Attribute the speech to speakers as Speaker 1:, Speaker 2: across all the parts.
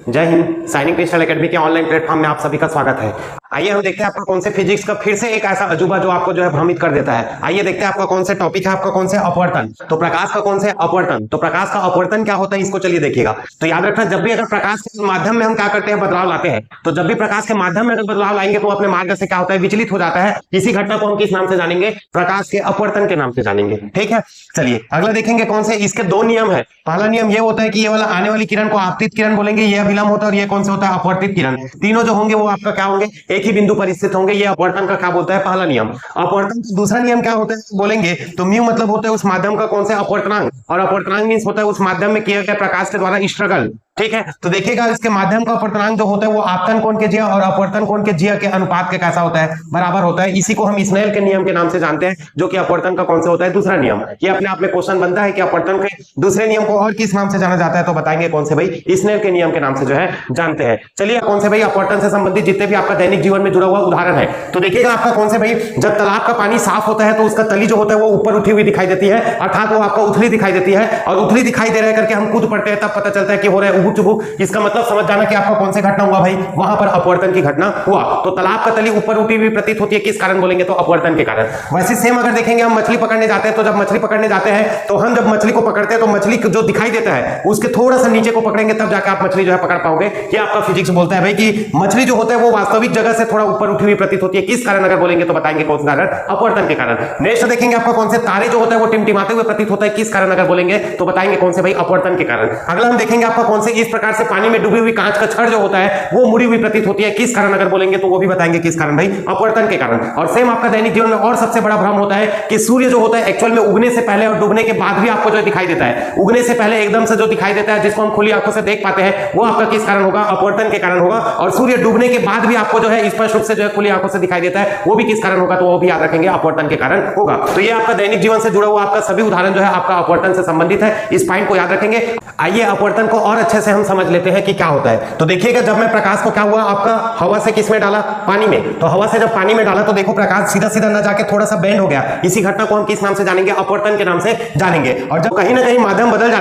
Speaker 1: जय Hind. साइनिक digital academy के online platform में आप सभी का स्वागत है। आइए हम देखते हैं आपका कौन से फिजिक्स का फिर से एक ऐसा अजूबा जो आपको जो है भ्रमित कर देता है। आइए देखते हैं आपका कौन से टॉपिक है, आपका कौन से अपवर्तन। तो प्रकाश का कौन से अपवर्तन, तो प्रकाश का अपवर्तन क्या होता है इसको चलिए देखिएगा। तो याद रखना, जब भी अगर प्रकाश के माध्यम में हम क्या करते हैं, बदलाव लाते हैं, तो जब भी प्रकाश के माध्यम में अगर बदलाव लाएंगे तो अपने मार्ग से क्या होता है, विचलित हो जाता है। इसी घटना को हम किस नाम से जानेंगे, प्रकाश के अपवर्तन के नाम से जानेंगे। ठीक है, चलिए अगला देखेंगे कौन से। इसके दो नियम है। पहला नियम ये होता है कि ये वाला आने वाली किरण को आपतित किरण बोलेंगे, ये अभिलंब होता है, और ये कौन सा होता है, अपवर्तित किरण। तीनों जो होंगे वो आपका क्या होंगे, एक ही बिंदु पर स्थित होंगे। ये अपवर्तन का क्या बोलता है, पहला नियम। अपवर्तन का दूसरा नियम क्या होता है बोलेंगे, तो म्यू मतलब होता है उस माध्यम का कौन से अपवर्तनांक, और अपवर्तनांक मींस होता है उस माध्यम में किया गया प्रकाश के द्वारा स्ट्रगल। ठीक है, तो देखिएगा इसके माध्यम का अपवर्तनांक जो होता है वो आपतन कोण के जिया और अपवर्तन कोण के जिया के अनुपात के कैसा होता है, बराबर होता है। इसी को हम स्नेल के नियम के नाम से जानते हैं, जो कि अपवर्तन का कौन सा होता है, दूसरा नियम। ये अपने आप में क्वेश्चन बनता है कि अपवर्तन के दूसरे नियम को और किस नाम से जाना जाता है, तो बताएंगे कौन से भाई, स्नेल के नियम के नाम से जो है जानते हैं। चलिए कौन से भाई अपवर्तन से संबंधित जितने भी आपका दैनिक जीवन में जुड़ा हुआ उदाहरण है, तो देखिएगा आपका कौन से भाई, जब तालाब का पानी साफ होता है तो उसका तली जो होता है वो ऊपर उठी हुई दिखाई देती है, अर्थात वो आपका उथली दिखाई देती है। और उथली दिखाई दे रहा है करके हम कूद पड़ते हैं, तब पता चलता है कि हो रहा है उबुक चुबुक। इसका मतलब समझ जाना कि आपका कौन सी घटना हुआ भाई, वहां पर अपवर्तन की घटना हुआ। तो तालाब का तली ऊपर उठी हुई प्रतीत होती है, किस कारण बोलेंगे, तो अपवर्तन के कारण। वैसे सेम अगर देखेंगे हम मछली पकड़ने जाते हैं, तो जब मछली पकड़ने जाते हैं तो हम जब मछली को पकड़ते हैं तो मछली जो दिखाई देता है उसके थोड़ा सा नीचे को पकड़ेंगे, तब जाकर आप मछली जो है पकड़ पाओगे। ये आपका फिजिक्स बोलता है भाई कि मछली जो होता है वो वास्तविक जगह से थोड़ा ऊपर उठी हुई प्रतीत होती है, किस कारण अगर बोलेंगे तो बताएंगे कौन सा कारण, अपवर्तन के कारण। नेक्स्ट देखेंगे आपका कौन से तारे जो होता है वो टिमटिमाते हुए प्रतीत होता है, किस कारण अगर बोलेंगे तो बताएंगे कौन से भाई, अपवर्तन के कारण। अगला हम देखेंगे आपका कौन से, इस प्रकार से पानी में डूबी हुई कांच का छड़ जो होता है वो मुड़ी हुई प्रतीत होती है, किस कारण अगर बोलेंगे तो वो भी बताएंगे किस कारण भाई, अपवर्तन के कारण। और सेम आपका दैनिक जीवन में और सबसे बड़ा भ्रम होता है कि सूर्य जो होता है एक्चुअल में उगने से पहले और डूबने के बाद भी आपको जो दिखाई देता है, उगने से पहले एकदम से जो दिखाई देता है जिसको हम खुली आंखों से देख पाते हैं, वो आपका किस कारण होगा, अपवर्तन के कारण होगा। और सूर्य डूबने के बाद भी आपको जो है स्पष्ट रूप से जो है खुली आंखों से दिखाई देता है, वो भी किस कारण होगा, तो वो भी याद रखेंगे, अपवर्तन के कारण होगा। तो ये आपका दैनिक जीवन से जुड़ा हुआ आपका सभी उदाहरण जो है आपका अपवर्तन से संबंधित है, इस पॉइंट को याद रखेंगे। आइए अपवर्तन को और अच्छे से हम समझ लेते हैं कि क्या होता है। तो देखिएगा जब मैं प्रकाश को क्या हुआ आपका हवा से किस में डाला, पानी में, तो हवा से जब पानी में डाला तो देखो प्रकाश सीधा सीधा ना जाके थोड़ा सा बेंड हो गया। इसी घटना को हम किस नाम से जानेंगे, अपवर्तन के नाम से जानेंगे। और जब कहीं ना कहीं माध्यम बदल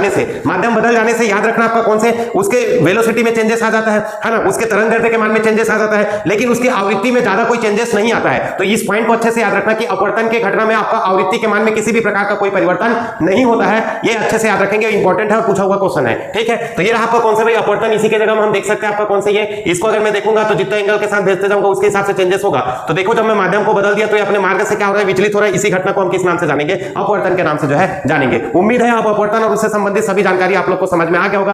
Speaker 1: जाने से याद रखना आपका कौन से, उसके वेलोसिटी में चेंजेस आ जाता है ना, उसके तरंगदैर्ध्य के मान में चेंजेस आ जाता है, लेकिन उसकी आवृत्ति में ज्यादा कोई चेंजेस नहीं आता है। तो इस पॉइंट को अच्छे से याद रखना कि अपवर्तन की घटना में आपका आवृत्ति के मान में किसी भी प्रकार का कोई परिवर्तन नहीं होता है। ये अच्छे से याद रखेंगे, इंपॉर्टेंट है और पूछा हुआ क्वेश्चन है। ठीक है, तो ये रहा आपका कौन सा भाई अपवर्तन। इसी के जगह हम देख सकते हैं आपका कौन सा, ये इसको अगर मैं देखूंगा तो जितना एंगल के साथ भेजते जाऊंगा उसके हिसाब से चेंजेस होगा। तो देखो जब मैं माध्यम को बदल दिया तो ये अपने मार्ग से क्या हो रहा है, विचलित हो रहा है। इसी घटना को हम किस नाम से जानेंगे, अपवर्तन के नाम से जो है जानेंगे। उम्मीद है आप अपवर्तन और उससे संबंधित सभी जानकारी आप लोग को समझ में आ गया होगा।